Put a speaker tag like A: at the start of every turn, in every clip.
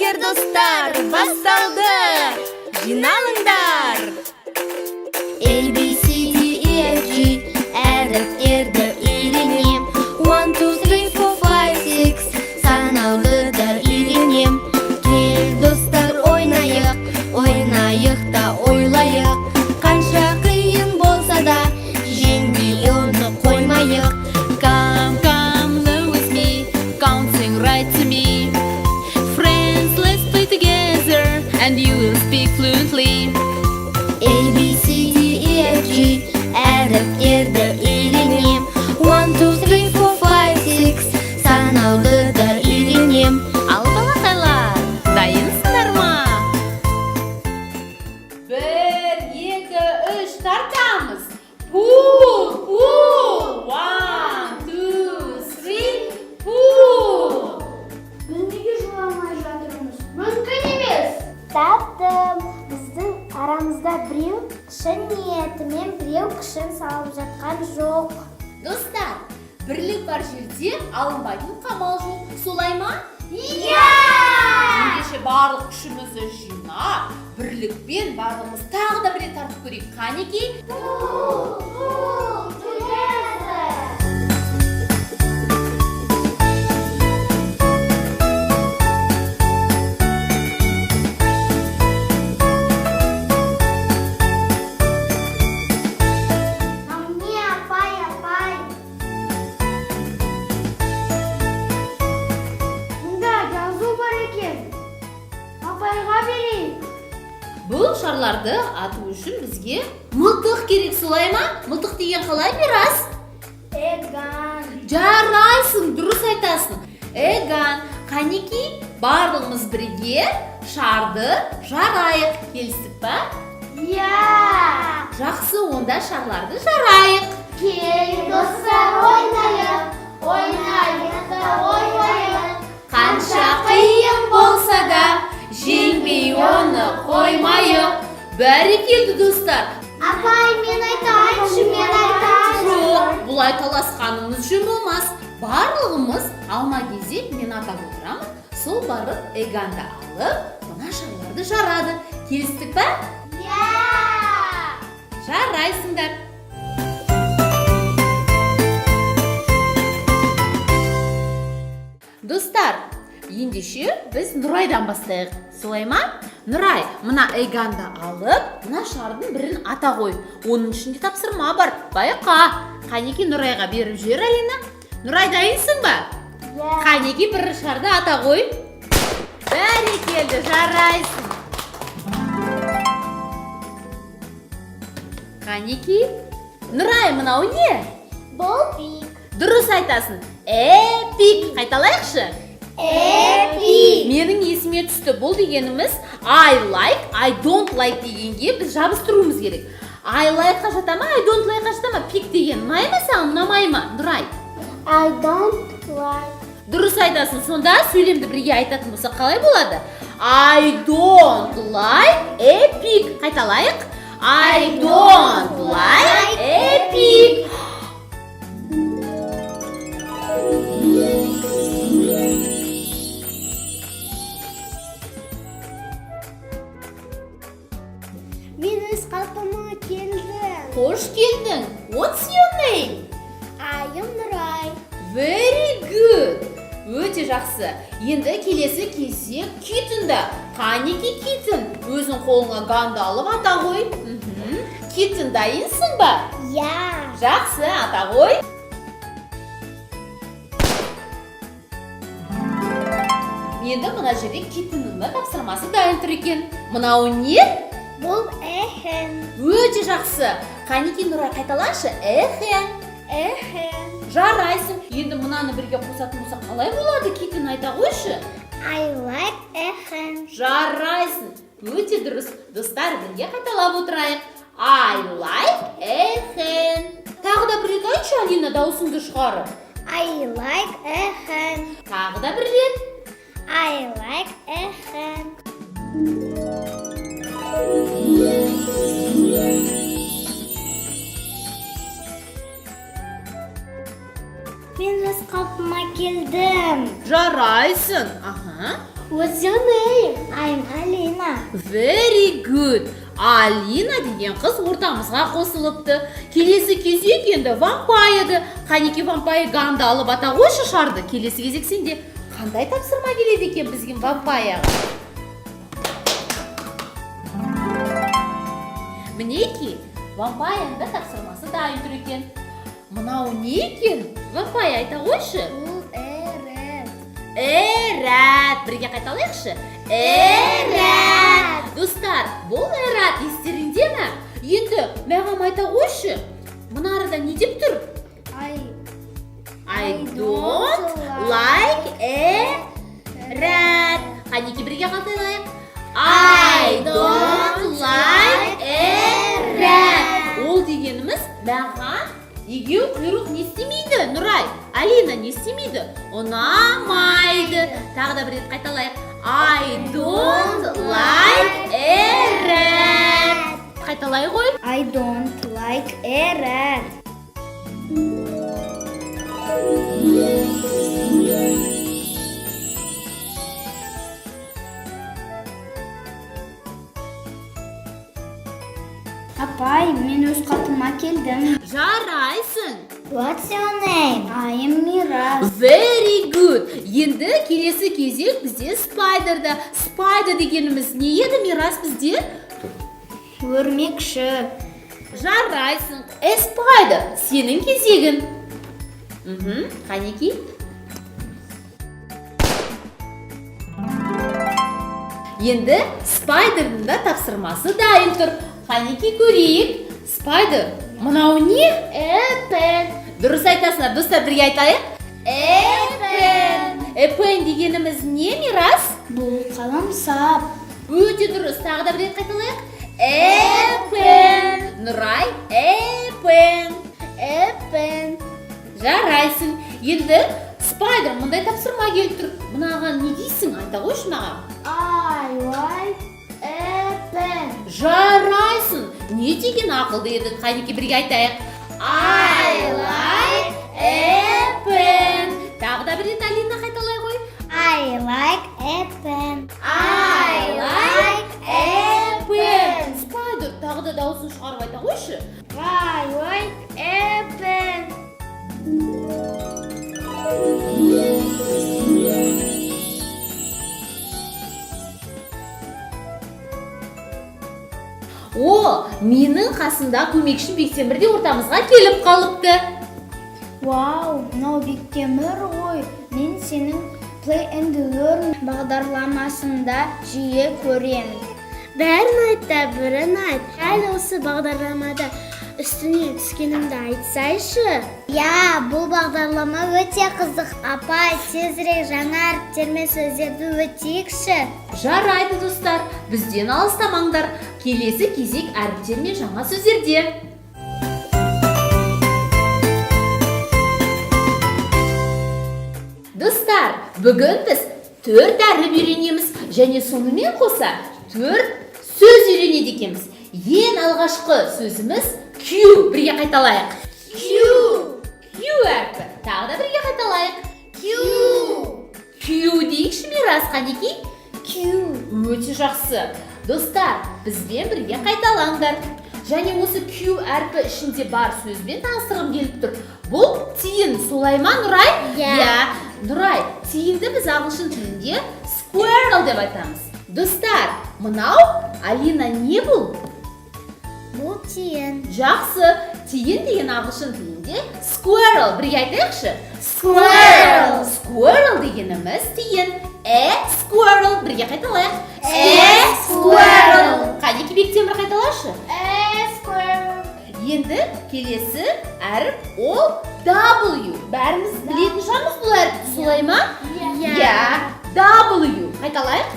A: Келіңдер достар, басталды! Жиналыңдар! A, B, C, D, E, F, G әріптерді үйренем. 1, 2, 3, 4, 5, 6 санауды үйренем. Кел достар ойнайық, ойнайық та ойлайық. Қанша қиын болса да жеңбей оны қоймайық. Come, learn with me, counting right to me. Friends, let's play together and you will speak fluently. A, B, C, D, E, F, G әріптерді үйренем. 1, 2, 3, 4, 5, 6 санауды үйренем. Ал балақайлар, дайынсыңдар ма?
B: 1, 2, 3 тартамыз. Пул, пул. 1, 2, 3, пул.
C: Біз неге жыламай жатырмыз? Мүмкін емес. Таптым. Біздің арамызда біреу шын ниетімен біреу күшін салып жатқан жоқ.
B: Достар, бірлік бар жерде алынбайтын қамал жоқ. Солай ма?
C: Иә!
B: Ендеше барлық күшімізді жинап, бірлікпен барлығымыз тағы да бір рет тартып көрейік. Қанекей? Бұл шарларды ату үшін бізге мылтық керек, солай ма? Мылтық деген қалай Мирас?
C: Эган.
B: Жарайсың, дұрыс айтасың. Эган, қанекей, барлығымыз бірге шарды жарайық. Келістік па?
C: Иә!
B: Жақсы, онда шарларды жарайық.
C: Кел, достар, ойнайық, ойнайық та ойнайық.
B: Қанша қиын болса да жеңбей оны қоймайық. Бәрекелді достар.
C: Апай, мен айтайыншы, мен айтайыншы.
B: Жоқ, бұлай таласқанымыз жөн болмас. Барлығымыз алма кезек мен атап отырамын. Сол барып Эганды алып, мына шарларды жарады. Келістік па?
C: Иә!
B: Жарайсыңдар. Достар, ендеше біз Нұрайдан бастайық. Солай ма? Нұрай, мына Эганды алып, мына шардың бірін ата қой. Оның ішінде тапсырма бар. Байқа. Қанеки Нұрайға беріп жер Алина. Нұрай, дайынсың ба?
C: Иә!
B: Қанеки бір шарды ата қой. Бәрекелді, жарайсың. Қанеки? Нұрай, мынау не?
C: Бұл пик.
B: Дұрыс айтасың. Эпик. Қайталайықшы?
C: Эпик.
B: Менің есіме түсті. Бұл дегеніміз I like, I don't like дегенге біз жабыстыруымыз керек. I like-қа жата ма, I don't like-қа жата ма? Пик деген ұнай ма саған, ұнамай ма? Нұрай.
C: I don't like.
B: Дұрыс айтасың. Сонда сөйлемді бірге айтатын болса қалай болады? I don't like epic. Қайталайық. I don't like epic.
C: Мен өз қалпыма келдім.
B: Қош келдің. What's your name?
C: I am Нұрай.
B: Very good. Өте жақсы. Енді келесі кезек Китінді. Қанеки Китін? Өзің қолыңа ганды алып ата қой. Китін, дайынсың ба?
C: Иә!
B: Жақсы, ата қой. Енді мына жерде Китіннің да тапсырмасы дайын тұр екен. Мынау не?
C: Бұл эхен.
B: Өте жақсы. Қанеки Нұрай, қайталашы. Эхен.
C: Эхен.
B: Жарайсың. Енді мынаны бірге қосатын болса қалай болады? Китін, айта қойшы.
C: I like эхен.
B: Жарайсың. Өте дұрыс. Достар, бірге қайталап отырайық. I like эхен. Тағы да бір рет айтшы, Алина, дауысыңды шығарып.
C: I like эхен.
B: Тағы да бір рет.
C: I like эхен. Мен өз қалпыма келдім.
B: Жарайсың. Аха.
C: What's your name? I'm Alina.
B: Very good. Алина деген қыз ортамызға қосылыпты. Келесі кезек енді вампайрды. Қанеке вампайр Ганды алып ата қойшы шарды. Келесі кезек сенде қандай тапсырма келеді екен бізге вампайрға? Мінеки, вампайрда тапсырмасы дайын тұр екен. Мынау не екен? Вампайр айта қойшы. Эрат. Бірге қайталайықшы. Эрат. Достар, бұл эрат естеріңде ме? Енді маған айта қойшы. Мына арада не деп тұр? I don't like эрат. Қанеке бірге қайталайық. I don't like эрат. Ол дегеніміз маған егеу құйрық не істемейді, Нұрай? Алина не істемейді? Ұнамайды. Тағы да бір рет қайталайық. I don't like эрат. Қайталай ғой.
C: I don't like эрат. Апай, мен өз қатыма келдім.
B: Жарайсың.
C: What's your name? I am Mira.
B: Very good. Енді келесі кезек бізде спайдерда. Спайдер дегеніміз не еді, Мирас, бізде?
C: Өрмекші.
B: Жарайсың. Спайдер, сенің кезегін. Қанеки? Енді спайдердің да тапсырмасы дайын тұр. Қанеки көрейік. Спайдер, мынау не?
C: Эпен.
B: Дұрыс айтасыңдар, достар, бірге айтайық. Эпен. Эпен дегеніміз не, Мирас?
C: Бұл қаламсап.
B: Өте дұрыс, тағы да бір рет қайталайық. Эпен. Нұрай, эпен.
C: Эпен.
B: Жарайсың. Енді спайдер мұндай тапсырма келіп тұр. Мынаған не дейсің? Айта қойшы маған.
C: I like эпен.
B: Жарайсың. Не деген ақылды еді? Қанеке бірге айтайық. I like эпен. Тағы да бір рет Алина қайталай ғой.
C: I like эпен.
B: I like эпен. Спайдер, тағы да дауысын шығарып айта қойшы.
C: I like эпен.
B: О, менің қасында көмекшім Бектемір де ортамызға келіп қалыпты.
C: Вау, мынау Бектемір ғой. Мен сенің Play and Learn бағдарламасында жиі көремін.
D: Бәрін айтта, бірін айт. Әлі осы бағдарламада үстіне түскенімді айтсайшы.
C: Я, бұл бағдарлама өте қызық. Апай, тезірек жаңа әріптермен сөздерді өтейікші.
B: Жарайды, достар, бізден алыстамаңдар. Келесі кезек әріптер мен жаңа сөздерде. Достар, бүгін біз 4 әріп үйренеміз және сонымен қоса 4 сөз үйренеді екенбіз. Ең алғашқы сөзіміз Q. Бірге қайталайық. Q әрпі. Тағы да бірге қайталайық. Q дейікші Мирас, Қанеки? Өте жақсы. Достар, бізбен бірге қайталаңдар. Және осы Q әрпі ішінде бар сөзбен таныстырғым келіп тұр. Бұл тиын, солай ма, Нұрай?
C: Иә.
B: Нұрай, тиынды біз ағылшын тілінде squirrel деп айтамыз. Достар, мынау Алина не бұл?
C: Бұл тиын.
B: Жақсы, тиын деген ағылшын тілінде squirrel. Бірге айтайықшы. Squirrel дегеніміз тиын. Squirrel. Бірге қайталайық. Squirrel. Қанеки Бектемір қайталашы.
C: Squirrel.
B: Енді келесі әріп ол W. Бәріміз білетін шығармыз бұл әріпті, солай ма? Иә. W. Қайталайық.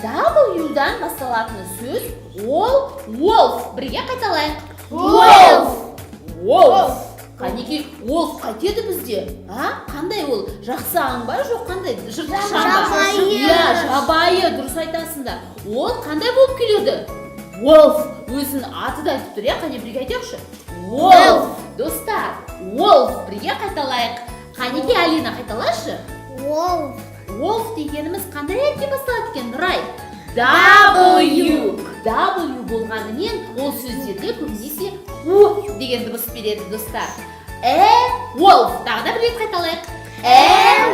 B: W-дан басталатын сөз ол wolf. Бірге қайталайық. Wolf. Қанеки, wolf қайтеді бізде? Қандай ол? Жақсы аң ба, жоқ қандай? Жыртқыш аң ба?
C: Жабайы.
B: Иә, жабайы, дұрыс айтасыңдар. Ол қандай болып келеді? Wolf. Өзінің аты да айтып тұр, иә? Қане бірге айтайықшы. Wolf. Достар, wolf. Бірге қайталайық. Қанеки, Алина қайталашы. wolf дегеніміз қандай әріппен басталады екен, Нұрай? W болғанымен ол сөздерде көбінесе U деген дыбыс береді, достар. Wolf. Тағы да бір рет қайталайық.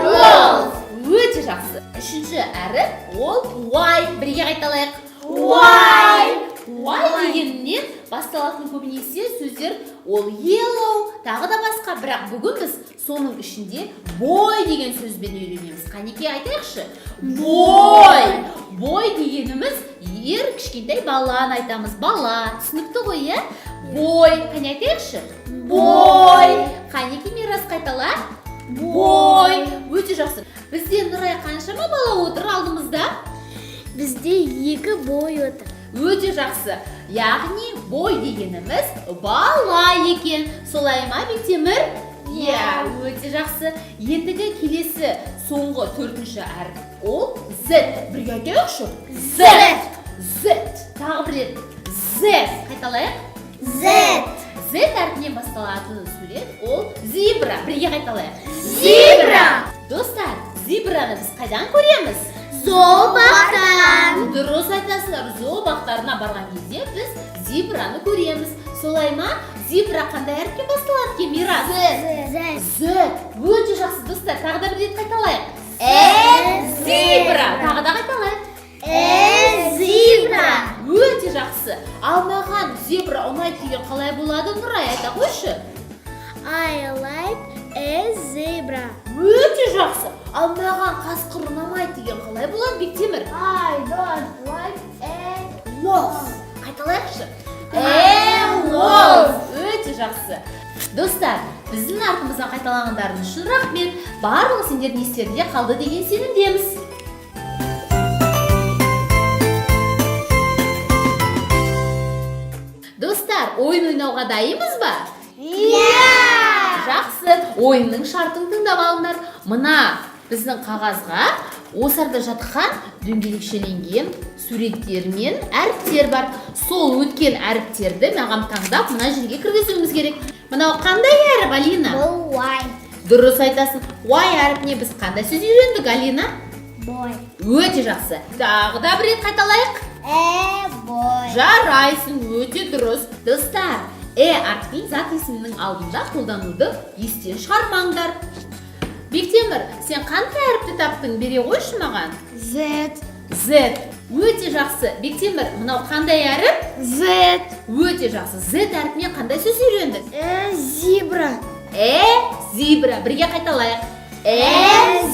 B: Wolf. Өте жақсы. Үшінші әріп ол Y. Бірге қайталайық. Y дегеннен басталатын көбінесе сөздер ол yellow, тағы да басқа, бірақ бүгін біз соның ішінде boy деген сөзбен үйренеміз. Қанеке айтайықшы? Boy дегеніміз кішкентай баланы айтамыз. Бала, түсінікті ғой, е? Boy, қане айтайықшы? Boy. Қанеке Мирас қайтала? Boy. Өте жақсы. Бізде Нұрай қаншама бала отыр алдымызда?
D: Бізде 2 бой отыр.
B: Өте жақсы. Яғни бой дегеніміз бала екен. Солай ма, Бектемір? Өте жақсы. Ендігі келесі соңғы 4-ші әріп. Ол Z. Бірге айтайықшы? Z. Тағы бір рет. Z. Қайталайық? Z әрпінен басталатын сурет ол зебра. Бірге қайталайық? Достар, зебраны біз қайдан көреміз?
D: Зообақтан.
B: Дұрыс айтасыздар, зообақтарына барған кезде біз зебраны көреміз. Солай ма? Зебра қандай әріппен басталады екен, Мирас? Z. Өте жақсы, достар. Тағы да бір рет қайталайық. Зебра. Тағы да қайталайық.
D: Зебра.
B: Өте жақсы. Ал маған зебра ұнайды деген қалай болады, Нұрай, айта қойшы?
D: I like a zebra.
B: Өте жақсы. Ал маған қасқыр ұнамайды деген қалай болады, Бектемір?
C: I don't like a
B: Wolf. Қайталайықшы? Wolf. Өте жақсы. Достар, біздің артымыздан қайталағандарың үшін рахмет. Барлығы сендердің естерінде қалды деген сенімдеміз. Достар, ойын ойнауға дайынбыз ба? Жақсы. Ойынның шартын тыңдап алыңдар. Мына біздің қағазға осы арада жатқан дөңгелекшеленген суреттер мен әріптер бар. Сол өткен әріптерді маған таңдап мына жерге кіргізуіміз керек. Мынау қандай әріп, Алина?
C: Бұл Y.
B: Дұрыс айтасың. Y әріпіне біз қандай сөз үйрендік, Алина?
C: Boy.
B: Өте жақсы. Тағы да бір рет қайталайық.
C: Boy.
B: Жарайсың, өте дұрыс. Достар, әріпін зат есімнің алдында қолдануды естен шығармаңдар. Бектемір, сен қандай әріпті таптың? Бере қойшы маған. Z. Өте жақсы. Бектемір, мынау қандай әріп?
D: Z.
B: Өте жақсы. Z әріпіне қандай сөз үйрендік?
D: Зебра.
B: Зебра. Бірге қайталайық.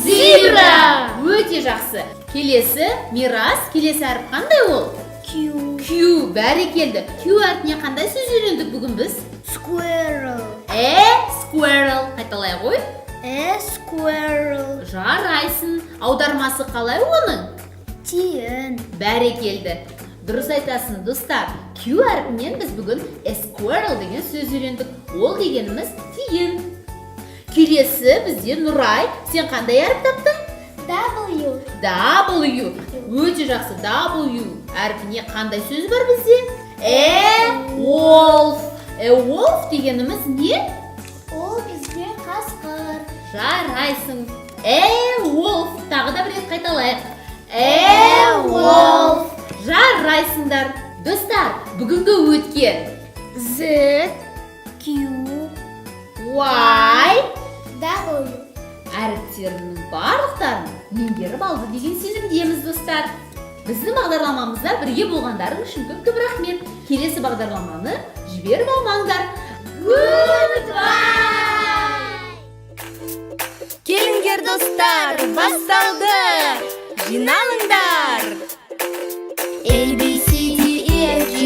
B: Зебра. Өте жақсы. Келесі, Мирас, келесі әріп қандай ол? Q. Бәрекелді. Q әріпіне қандай сөз үйрендік бүгін біз?
D: Squirrel.
B: Squirrel. Қайталай ғой?
D: Squirrel.
B: Жарайсың. Аудармасы қалай оның?
D: Тиын.
B: Бәрекелді. Дұрыс айтасың, достар. Q әріпінен біз бүгін squirrel деген сөз үйрендік. Ол дегеніміз тиын. Келесі бізде Нұрай. Сен қандай әріп таптың? W. Өте жақсы. W әрпіне қандай сөз бар бізде? Wolf. Wolf дегеніміз не?
C: Ол бізге қасқыр.
B: Жарайсың. Wolf. Тағы да бір рет қайталайық.
C: Wolf.
B: Жарайсыңдар. Достар, бүгінгі өткен
D: Z. Q.
B: Y
C: W.
B: әріптерінің барлықтарын меңгеріп алды деген сенімдеміз, достар. Біздің бағдарламамызда бірге болғандарың үшін көп рахмет. Келесі бағдарламаны жіберіп алмаңдар. Goodbye!
A: Келіңдер, достар, басталды! Жиналыңдар! A, B, C, D, E, F, G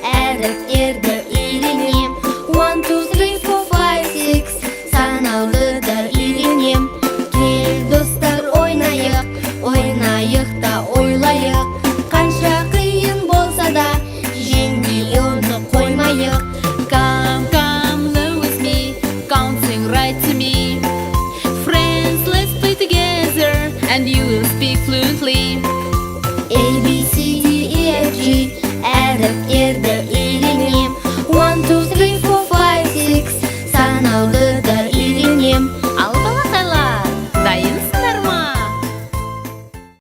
A: әріптерді үйренем. 1, 2, 3, 4, 5, 6 санаулыда үйренем. Кел, достар, ойнайық, ойнайық та ойлайық. Қанша қиын болса да, жеңбей оны қоймайық. Come, learn with me, counting right to me. Friends, let's play together, and you will speak fluently.